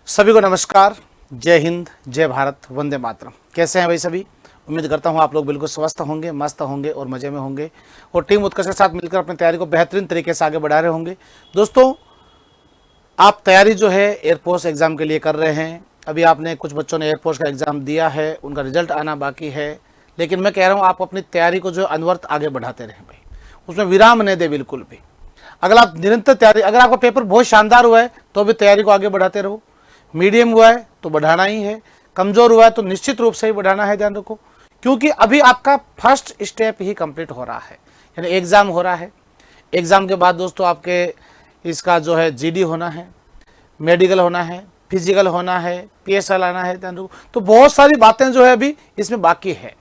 सभी को नमस्कार। जय हिंद, जय भारत, वंदे मातरम। कैसे हैं भाई सभी? उम्मीद करता हूं आप लोग बिल्कुल स्वस्थ होंगे, मस्त होंगे और मज़े में होंगे और टीम उत्कर्ष के साथ मिलकर अपनी तैयारी को बेहतरीन तरीके से आगे बढ़ा रहे होंगे। दोस्तों, आप तैयारी जो है एयरफोर्स एग्ज़ाम के लिए कर रहे हैं। अभी आपने कुछ बच्चों ने एयरफोर्स का एग्ज़ाम दिया है, उनका रिजल्ट आना बाकी है, लेकिन मैं कह रहा हूँ आप अपनी तैयारी को जो अनवरत आगे बढ़ाते रहें भाई, उसमें विराम नहीं दे बिल्कुल भी। अगर आप निरंतर तैयारी, अगर आपका पेपर बहुत शानदार हुआ है तो भी तैयारी को आगे बढ़ाते रहो। मीडियम हुआ है तो बढ़ाना ही है, कमज़ोर हुआ है तो निश्चित रूप से ही बढ़ाना है, ध्यान रखो। क्योंकि अभी आपका फर्स्ट स्टेप ही कंप्लीट हो रहा है, यानी एग्ज़ाम हो रहा है। एग्ज़ाम के बाद दोस्तों आपके इसका जो है जीडी होना है, मेडिकल होना है, फिजिकल होना है, पीएसएल आना है, ध्यान रखो। तो बहुत सारी बातें जो है अभी इसमें बाकी है।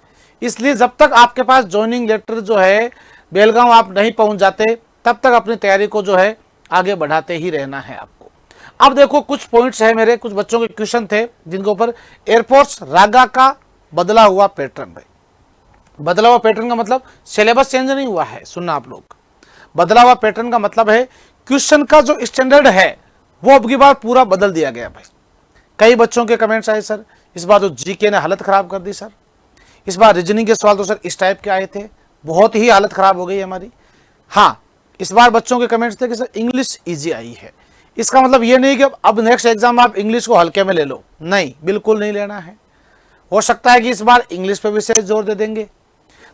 इसलिए जब तक आपके पास ज्वाइनिंग लेटर जो है बेलगांव आप नहीं पहुंच जाते, तब तक अपनी तैयारी को जो है आगे बढ़ाते ही रहना है आपको। अब देखो, कुछ पॉइंट्स है मेरे, कुछ बच्चों के क्वेश्चन थे जिनके ऊपर एयरफोर्स रागा का बदला हुआ पैटर्न। भाई बदला हुआ पैटर्न का मतलब सिलेबस चेंज नहीं हुआ है, सुनना आप लोग। बदला हुआ पैटर्न का मतलब है क्वेश्चन का जो स्टैंडर्ड है वो अब की बार पूरा बदल दिया गया। भाई कई बच्चों के कमेंट्स आए, सर इस बार तो जीके ने हालत खराब कर दी, सर इस बार रीजनिंग के सवाल तो सर इस टाइप के आए थे, बहुत ही हालत खराब हो गई हमारी। हाँ, इस बार बच्चों के कमेंट्स थे कि सर इंग्लिश ईजी आई है। इसका मतलब ये नहीं कि अब नेक्स्ट एग्जाम आप इंग्लिश को हल्के में ले लो, नहीं, बिल्कुल नहीं लेना है। हो सकता है कि इस बार इंग्लिश पे विशेष जोर दे देंगे।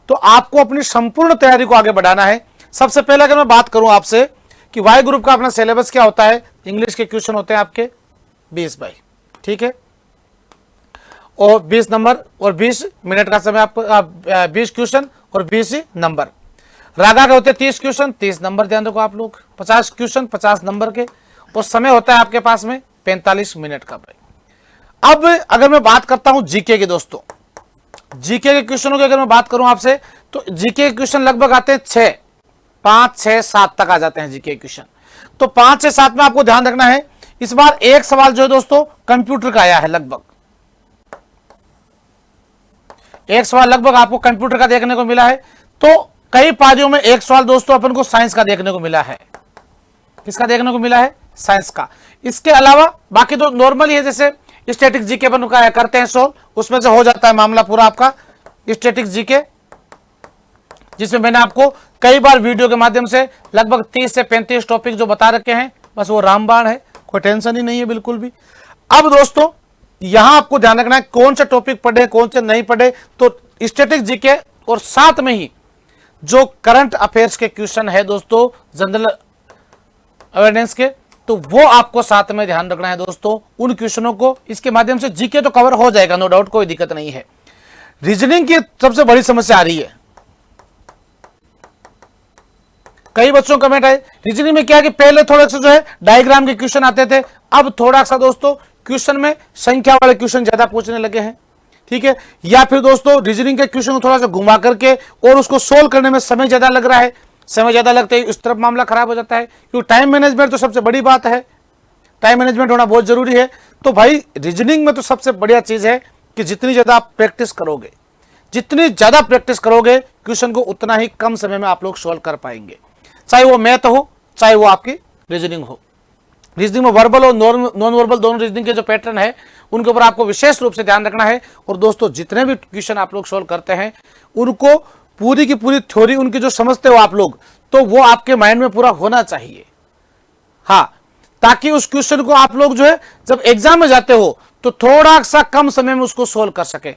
तो आपको अपनी संपूर्ण तैयारी को आगे बढ़ाना है। सबसे पहले अगर मैं बात करूं आपसे कि वाई ग्रुप का अपना सिलेबस क्या होता है, इंग्लिश के क्वेश्चन होते हैं आपके 20 बाई, ठीक है, और 20 नंबर और 20 मिनट का समय आपको, 20 क्वेश्चन और 20 नंबर। रागा के होते हैं 30 क्वेश्चन 30 नंबर, ध्यान रखो आप लोग, 50 क्वेश्चन 50 नंबर के, और समय होता है आपके पास में 45 मिनट का। अब अगर मैं बात करता हूं जीके के, दोस्तों जीके के क्वेश्चनों की अगर मैं बात करूं आपसे, तो जीके के क्वेश्चन लगभग आते हैं 5, 6, 7 तक आ जाते हैं जीके क्वेश्चन। तो 5 से 7 में आपको ध्यान रखना है, इस बार एक सवाल जो है दोस्तों कंप्यूटर का आया है, लगभग एक सवाल लगभग आपको कंप्यूटर का देखने को मिला है। तो कई पारियों में एक सवाल दोस्तों अपन को साइंस का देखने को मिला है। किसका देखने को मिला है? साइंस का। इसके अलावा बाकी तो नॉर्मल ही है, जैसे स्टैटिक जीके अपन करते हैं सोल्व, उसमें से हो जाता है मामला पूरा आपका स्टैटिक जीके, जिसमें मैंने आपको कई बार वीडियो के माध्यम से लगभग 30 से 35 टॉपिक जो बता रखे हैं, बस वो रामबाण है, कोई टेंशन ही नहीं है बिल्कुल भी। अब दोस्तों यहां आपको ध्यान रखना है कौन से टॉपिक पढ़े कौन से नहीं पढ़े। तो स्टैटिक जीके और साथ में ही जो करंट अफेयर्स के क्वेश्चन है दोस्तों, जनरल अवेयरनेस के, तो वो आपको साथ में ध्यान रखना है दोस्तों, उन क्वेश्चनों को। इसके माध्यम से जीके तो कवर हो जाएगा, नो डाउट, कोई दिक्कत नहीं है। रीजनिंग की सबसे बड़ी समस्या आ रही है, कई बच्चों का कमेंट है रीजनिंग में क्या है कि पहले थोड़ा सा जो है डायग्राम के क्वेश्चन आते थे, अब थोड़ा सा दोस्तों क्वेश्चन में संख्या वाले क्वेश्चन ज्यादा पूछने लगे हैं, ठीक है। या फिर दोस्तों रीजनिंग के क्वेश्चन को थोड़ा सा घुमा करके और उसको सोल्व करने में समय ज्यादा लग रहा है, समय ज्यादा लगते ही इस तरफ मामला खराब हो जाता है। क्योंकि टाइम मैनेजमेंट तो सबसे बड़ी बात है, टाइम मैनेजमेंट होना बहुत जरूरी है। तो भाई रीजनिंग में तो सबसे बढ़िया चीज है कि जितनी ज्यादा आप प्रैक्टिस करोगे, जितनी ज्यादा प्रैक्टिस करोगे क्वेश्चन को, उतना ही कम समय में आप लोग सोल्व कर पाएंगे, चाहे वो मैथ हो चाहे वो आपकी रीजनिंग हो। रीजनिंग में वर्बल और नॉन वर्बल दोनों रीजनिंग के जो पैटर्न है उनके ऊपर आपको विशेष रूप से ध्यान रखना है। और दोस्तों जितने भी क्वेश्चन आप लोग सोल्व करते हैं उनको पूरी की पूरी थ्योरी उनकी जो समझते हो आप लोग, तो वो आपके माइंड में पूरा होना चाहिए, हाँ, ताकि उस क्वेश्चन को आप लोग जो है जब एग्जाम में जाते हो तो थोड़ा सा कम समय में उसको सोल्व कर सके।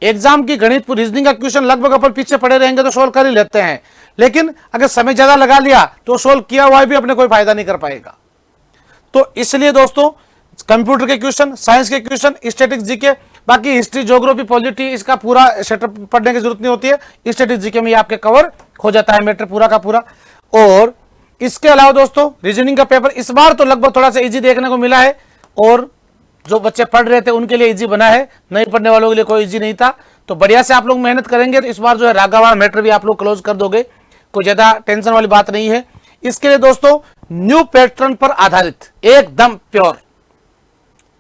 एग्जाम की गणित रीजनिंग का क्वेश्चन लगभग अपन पीछे पड़े रहेंगे तो सोल्व कर ही लेते हैं, लेकिन अगर समय ज्यादा लगा लिया तो सोल्व किया हुआ भी अपने कोई फायदा नहीं कर पाएगा। तो इसलिए दोस्तों कंप्यूटर के क्वेश्चन, साइंस के क्वेश्चन, स्टैटिक जीके, बाकी हिस्ट्री, ज्योग्राफी, पॉलिटी, इसका पूरा सेटअप पढ़ने की जरूरत नहीं होती है, स्टैटिक जीके में ये आपके कवर हो जाता है मैटर पूरा का पूरा। और इसके अलावा दोस्तों रीजनिंग का पेपर इस बार तो लगभग थोड़ा सा इजी देखने को मिला है, और जो बच्चे पढ़ रहे थे उनके लिए इजी बना है, नहीं पढ़ने वालों के लिए कोई इजी नहीं था। तो बढ़िया से आप लोग मेहनत करेंगे तो इस बार जो है रागावार मैटर भी आप लोग क्लोज कर दोगे, कोई ज्यादा टेंशन वाली बात नहीं है। इसके लिए दोस्तों न्यू पैटर्न पर आधारित एकदम प्योर,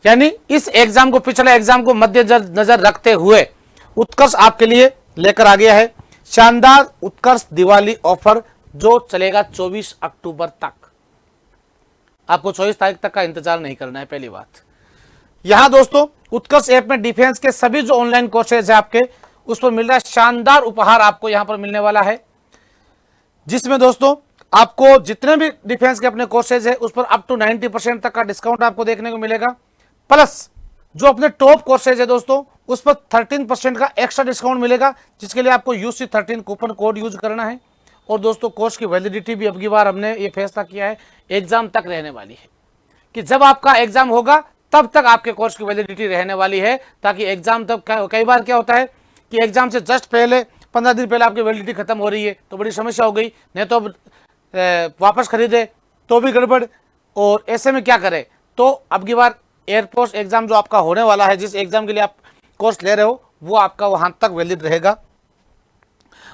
यानी इस एग्जाम को, पिछले एग्जाम को मद्देनजर रखते हुए उत्कर्ष आपके लिए लेकर आ गया है शानदार उत्कर्ष दिवाली ऑफर, जो चलेगा 24 अक्टूबर तक। आपको 24 तारीख तक का इंतजार नहीं करना है, पहली बात। यहां दोस्तों उत्कर्ष ऐप में डिफेंस के सभी जो ऑनलाइन कोर्सेज है आपके, उस पर मिल रहा है शानदार उपहार आपको यहां पर मिलने वाला है, जिसमें दोस्तों आपको जितने भी डिफेंस के अपने कोर्सेज है उस पर अप टू 90% तक का डिस्काउंट आपको देखने को मिलेगा। प्लस जो अपने टॉप कोर्सेज है दोस्तों उस पर 13% का एक्स्ट्रा डिस्काउंट मिलेगा, जिसके लिए आपको UC13 कूपन कोड यूज करना है। और दोस्तों कोर्स की वैलिडिटी भी अब की बार हमने ये फैसला किया है एग्जाम तक रहने वाली है, कि जब आपका एग्जाम होगा तब तक आपके कोर्स की वैलिडिटी रहने वाली है, ताकि एग्जाम तब कई बार क्या होता है कि एग्जाम से जस्ट पहले 15 दिन पहले आपकी वैलिडिटी खत्म हो रही है तो बड़ी समस्या हो गई, नहीं तो वापस खरीदे तो भी गड़बड़, और ऐसे में क्या करें। तो अब की बार एयरफोर्स एग्जाम जो आपका होने वाला है, जिस एग्जाम के लिए आप कोर्स ले रहे हो वो आपका वहां तक वैलिड रहेगा।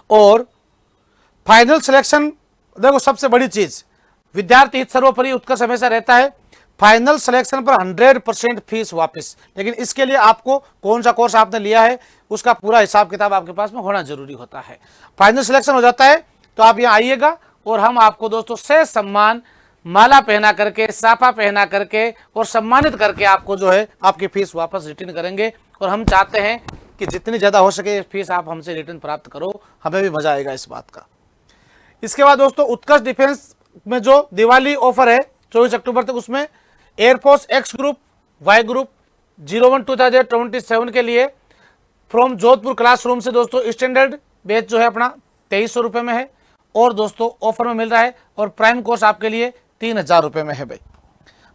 और फाइनल सिलेक्शन, देखो सबसे बड़ी चीज विद्यार्थी हित सर्वोपरि उत्कर्ष हमेशा रहता है। फाइनल सिलेक्शन पर 100% फीस वापस, लेकिन इसके लिए आपको कौन सा कोर्स आपने लिया है उसका पूरा हिसाब किताब आपके पास में होना जरूरी होता है। फाइनल सिलेक्शन हो जाता है तो आप यहाँ आइएगा और हम आपको दोस्तों से सम्मान माला पहना करके, साफा पहना करके और सम्मानित करके आपको जो है आपकी फीस वापस रिटर्न करेंगे। और हम चाहते हैं कि जितनी ज़्यादा हो सके फीस आप हमसे रिटर्न प्राप्त करो, हमें भी मजा आएगा इस बात का। इसके बाद दोस्तों उत्कर्ष डिफेंस में जो दिवाली ऑफर है 24 अक्टूबर तक, उसमें air force X group, Y group 01/2027 के लिए फ्रॉम जोधपुर क्लासरूम से दोस्तों स्टैंडर्ड बैच जो है अपना 2300 रुपये में है, और दोस्तों ऑफर में मिल रहा है। और प्राइम कोर्स आपके लिए 3000 रुपये में है भाई।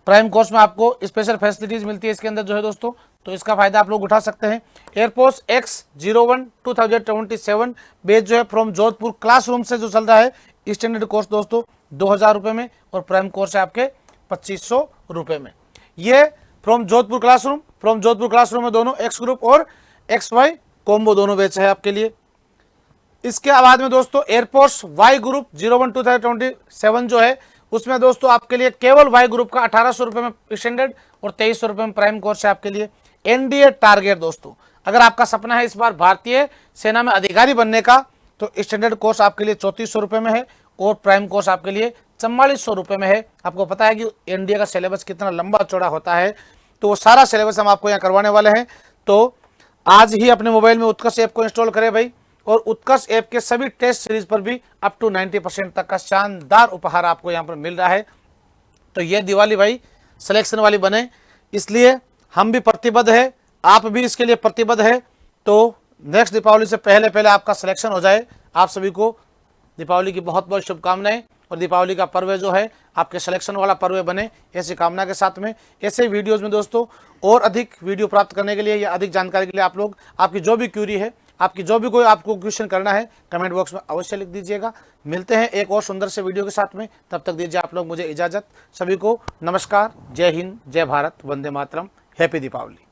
प्राइम कोर्स में आपको स्पेशल फैसिलिटीज मिलती है इसके अंदर जो है दोस्तों, तो इसका फायदा आप लोग उठा सकते हैं। एयरफोर्स एक्स 01/2027 बैच जो है फ्रॉम जोधपुर क्लासरूम से जो चल रहा है स्टैंडर्ड कोर्स दोस्तों 2000 रुपये में, और प्राइम कोर्स है आपके 2500 रुपये में। ये फ्रॉम जोधपुर क्लासरूम में दोनों एक्स ग्रुप और एक्स वाई कॉम्बो दोनों बैच है आपके लिए। इसके बाद में दोस्तों एयरफोर्स वाई ग्रुप 01/2027 जो है उसमें दोस्तों आपके लिए केवल वाई ग्रुप का 1800 रुपये में स्टैंडर्ड और 2300 रुपये में प्राइम कोर्स है आपके लिए। एनडीए टारगेट दोस्तों, अगर आपका सपना है इस बार भारतीय सेना में अधिकारी बनने का, तो स्टैंडर्ड कोर्स आपके लिए 3400 रुपये में है और प्राइम कोर्स आपके लिए 4400 रुपये में है। आपको पता है कि एनडीए का सिलेबस कितना लंबा चौड़ा होता है, तो वो सारा सिलेबस हम आपको यहाँ करवाने वाले हैं। तो आज ही अपने मोबाइल में उत्कर्ष ऐप को इंस्टॉल करें भाई, और उत्कर्ष ऐप के सभी टेस्ट सीरीज पर भी अप टू 90% तक का शानदार उपहार आपको यहाँ पर मिल रहा है। तो ये दिवाली भाई सिलेक्शन वाली बने, इसलिए हम भी प्रतिबद्ध है, आप भी इसके लिए प्रतिबद्ध है। तो नेक्स्ट दीपावली से पहले पहले आपका सिलेक्शन हो जाए। आप सभी को दीपावली की बहुत बहुत शुभकामनाएं, और दीपावली का पर्व जो है आपके सिलेक्शन वाला पर्व बने, ऐसी कामना के साथ में ऐसे वीडियोज़ में दोस्तों और अधिक वीडियो प्राप्त करने के लिए या अधिक जानकारी के लिए आप लोग आपकी जो भी क्यूरी है, आपकी जो भी कोई आपको क्वेश्चन करना है कमेंट बॉक्स में अवश्य लिख दीजिएगा। मिलते हैं एक और सुंदर से वीडियो के साथ में, तब तक दीजिए आप लोग मुझे इजाज़त। सभी को नमस्कार, जय हिंद, जय भारत, वंदे मातरम, हैप्पी दीपावली।